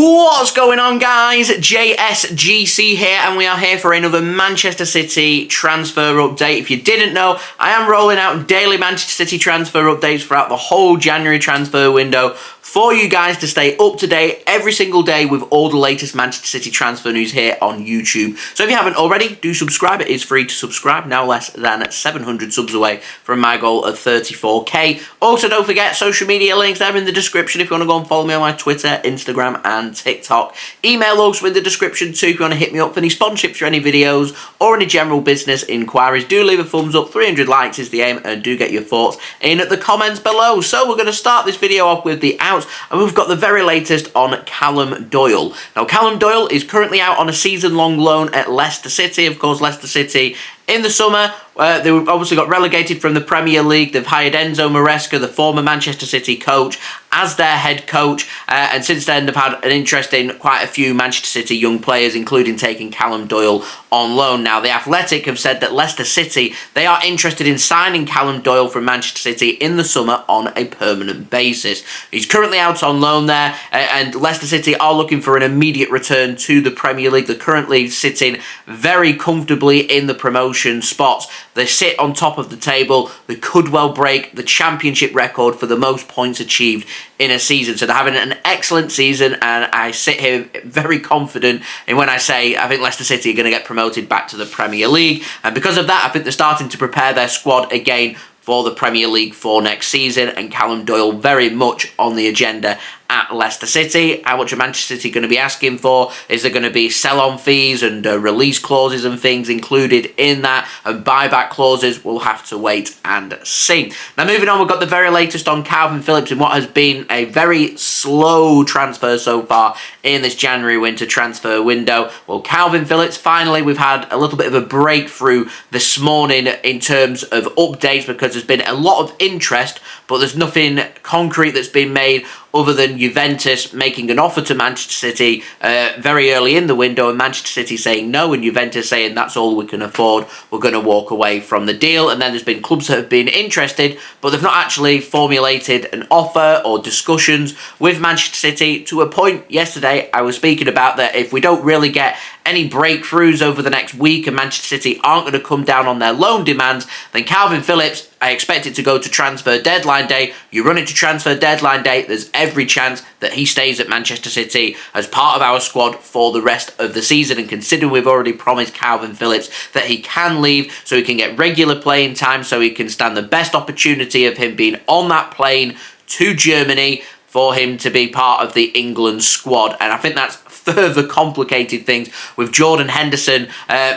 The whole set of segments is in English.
What's going on, guys? JSGC here, and we are here for another Manchester City transfer update. If you didn't know, I am rolling out daily Manchester City transfer updates throughout the whole January transfer window for you guys to stay up to date every single day with all the latest Manchester City transfer news here on YouTube. So if you haven't already, do subscribe. It is free to subscribe, now less than 700 subs away from my goal of 34k. Also, don't forget, social media links there in the description if you want to go and follow me on my Twitter, Instagram and TikTok. Email also in the description too if you want to hit me up for any sponsorships for any videos or any general business inquiries. Do leave a thumbs up, 300 likes is the aim, and do get your thoughts in the comments below. So we're going to start this video off with the outs, and we've got the very latest on Callum Doyle. Now, Callum Doyle is currently out on a season-long loan at Leicester City. Of course, Leicester City in the summer, they obviously got relegated from the Premier League. They've hired Enzo Maresca, the former Manchester City coach, as their head coach. And since then, they've had an interest in quite a few Manchester City young players, including taking Callum Doyle on loan. Now, The Athletic have said that Leicester City, they are interested in signing Callum Doyle from Manchester City in the summer on a permanent basis. He's currently out on loan there, and Leicester City are looking for an immediate return to the Premier League. They're currently sitting very comfortably in the promotion spots. They sit on top of the table. They could well break the championship record for the most points achieved in a season. So they're having an excellent season, and I sit here very confident in when I say I think Leicester City are going to get promoted back to the Premier League. And because of that, I think they're starting to prepare their squad again for the Premier League for next season, and Callum Doyle very much on the agenda at Leicester City. How much are Manchester City going to be asking for? Is there going to be sell-on fees and release clauses and things included in that, and buyback clauses? We'll have to wait and see. Now, moving on, we've got the very latest on Kalvin Phillips in what has been a very slow transfer so far in this January-winter transfer window. Well, Kalvin Phillips, finally, we've had a little bit of a breakthrough this morning in terms of updates, because there's been a lot of interest, but there's nothing concrete that's been made other than Juventus making an offer to Manchester City very early in the window, and Manchester City saying no, and Juventus saying that's all we can afford, we're going to walk away from the deal. And then there's been clubs that have been interested, but they've not actually formulated an offer or discussions with Manchester City, to a point yesterday I was speaking about that if we don't really get any breakthroughs over the next week and Manchester City aren't going to come down on their loan demands, then Kalvin Phillips, I expect it to go to transfer deadline day. You run it to transfer deadline day, there's every chance that he stays at Manchester City as part of our squad for the rest of the season. And considering we've already promised Kalvin Phillips that he can leave so he can get regular playing time, so he can stand the best opportunity of him being on that plane to Germany for him to be part of the England squad. And I think that's further complicated things with Jordan Henderson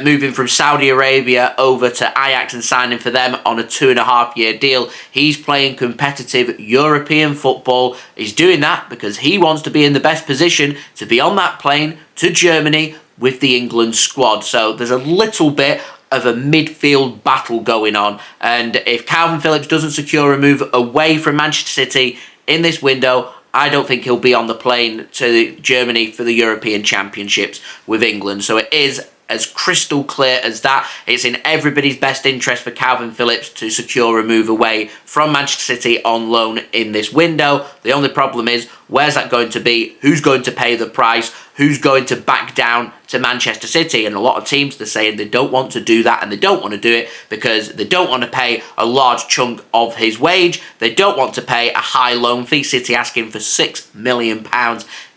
moving from Saudi Arabia over to Ajax and signing for them on a 2.5-year deal. He's playing competitive European football. He's doing that because he wants to be in the best position to be on that plane to Germany with the England squad. So there's a little bit of a midfield battle going on, and if Kalvin Phillips doesn't secure a move away from Manchester City in this window, I don't think he'll be on the plane to Germany for the European Championships with England. So it is as crystal clear as that. It's in everybody's best interest for Kalvin Phillips to secure a move away from Manchester City on loan in this window. The only problem is, where's that going to be? Who's going to pay the price? Who's going to back down to Manchester City? And a lot of teams, they're saying they don't want to do that, and they don't want to do it because they don't want to pay a large chunk of his wage. They don't want to pay a high loan fee. City asking for £6 million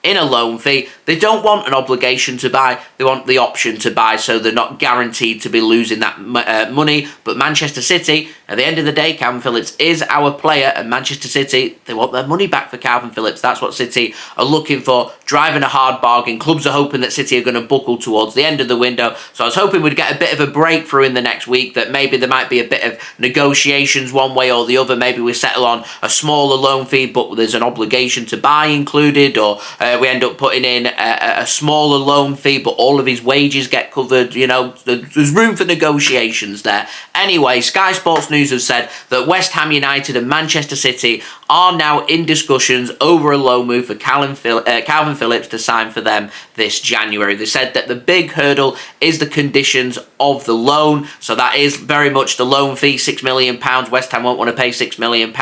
in a loan fee. They don't want an obligation to buy, they want the option to buy, so they're not guaranteed to be losing that money. But Manchester City, at the end of the day, Kalvin Phillips is our player, and Manchester City, they want their money back for Kalvin Phillips. That's what City are looking for, driving a hard bargain. Clubs are hoping that City are going to buckle towards the end of the window, so I was hoping we'd get a bit of a breakthrough in the next week, that maybe there might be a bit of negotiations one way or the other. Maybe we settle on a smaller loan fee, but there's an obligation to buy included, or we end up putting in a smaller loan fee, but all of his wages get covered. You know, there's room for negotiations there. Anyway, Sky Sports News have said that West Ham United and Manchester City are now in discussions over a loan move for Kalvin Phillips to sign for them this January. They said that the big hurdle is the conditions of the loan, so that is very much the loan fee, £6 million. West Ham won't want to pay £6 million.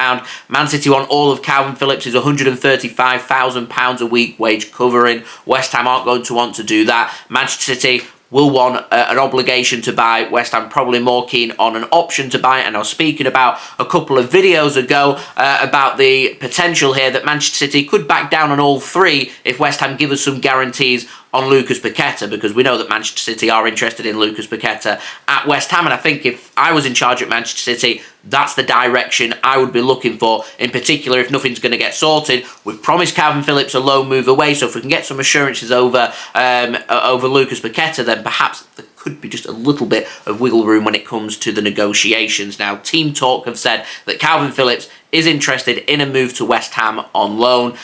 Man City want all of Kalvin Phillips' £135,000 a week wage covering. West Ham aren't going to want to do that. Manchester City will want an obligation to buy. West Ham probably more keen on an option to buy. And I was speaking about a couple of videos ago about the potential here that Manchester City could back down on all three if West Ham give us some guarantees on Lucas Paqueta, because we know that Manchester City are interested in Lucas Paqueta at West Ham, and I think if I was in charge at Manchester City, that's the direction I would be looking for, in particular if nothing's going to get sorted. We've promised Kalvin Phillips a loan move away, so if we can get some assurances over Lucas Paqueta, then perhaps there could be just a little bit of wiggle room when it comes to the negotiations. Now, TeamTalk have said that Kalvin Phillips is interested in a move to West Ham on loan.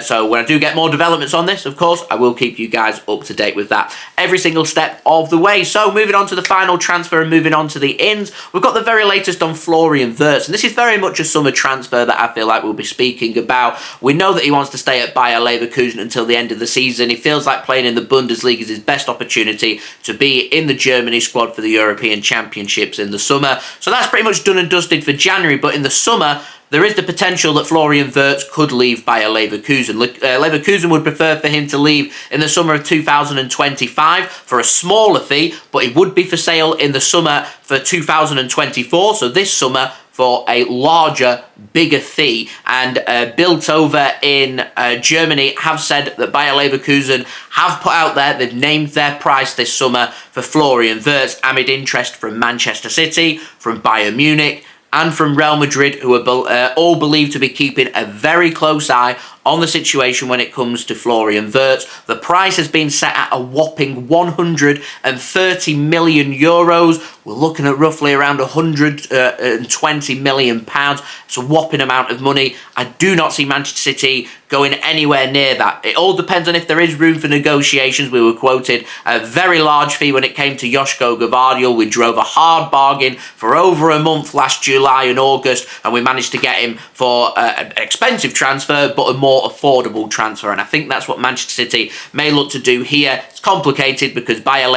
So when I do get more developments on this, of course, I will keep you guys up to date with that every single step of the way. So moving on to the final transfer and moving on to the ins, we've got the very latest on Florian Wirtz. And this is very much a summer transfer that I feel like we'll be speaking about. We know that he wants to stay at Bayer Leverkusen until the end of the season. He feels like playing in the Bundesliga is his best opportunity to be in the Germany squad for the European Championships in the summer. So that's pretty much done and dusted for January, but in the summer, there is the potential that Florian Wirtz could leave Bayer Leverkusen. Leverkusen would prefer for him to leave in the summer of 2025 for a smaller fee, but he would be for sale in the summer for 2024, so this summer, for a larger, bigger fee. And BILD over in Germany have said that Bayer Leverkusen have put out there, they've named their price this summer for Florian Wirtz amid interest from Manchester City, from Bayern Munich, and from Real Madrid, who are all believed to be keeping a very close eye on the situation when it comes to Florian Wirtz. The price has been set at a whopping €130 million. We're looking at roughly around £120 million. It's a whopping amount of money. I do not see Manchester City going anywhere near that. It all depends on if there is room for negotiations. We were quoted a very large fee when it came to Joško Gvardiol. We drove a hard bargain for over a month last July and August, and we managed to get him for an expensive transfer, but a more affordable transfer. And I think that's what Manchester City may look to do here. It's complicated because Bayern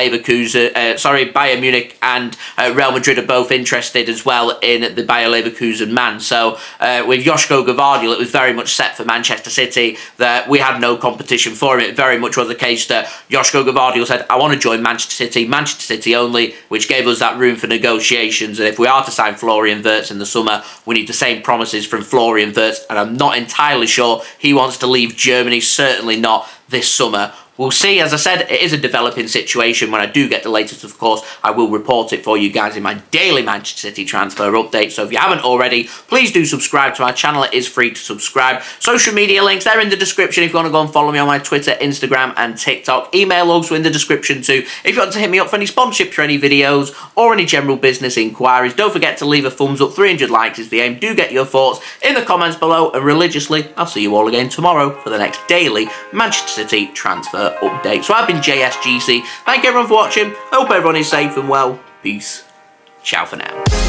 Munich and Real Madrid are both interested as well in the Bayer Leverkusen man. So with Joško Gvardiol, it was very much set for Manchester City that we had no competition for him. It very much was the case that Joško Gvardiol said, I want to join Manchester City only, which gave us that room for negotiations. And if we are to sign Florian Wirtz in the summer, we need the same promises from Florian Wirtz, and I'm not entirely sure he wants to leave Germany, certainly not this summer. We'll see. As I said, it is a developing situation. When I do get the latest, of course, I will report it for you guys in my daily Manchester City transfer update. So if you haven't already, please do subscribe to my channel. It is free to subscribe. Social media links, they're in the description if you want to go and follow me on my Twitter, Instagram and TikTok. Email also in the description too if you want to hit me up for any sponsorship for any videos or any general business inquiries. Don't forget to leave a thumbs up. 300 likes is the aim. Do get your thoughts in the comments below, and religiously, I'll see you all again tomorrow for the next daily Manchester City transfer update. So I've been JSGC. Thank you everyone for watching. I hope everyone is safe and well. Peace. Ciao for now.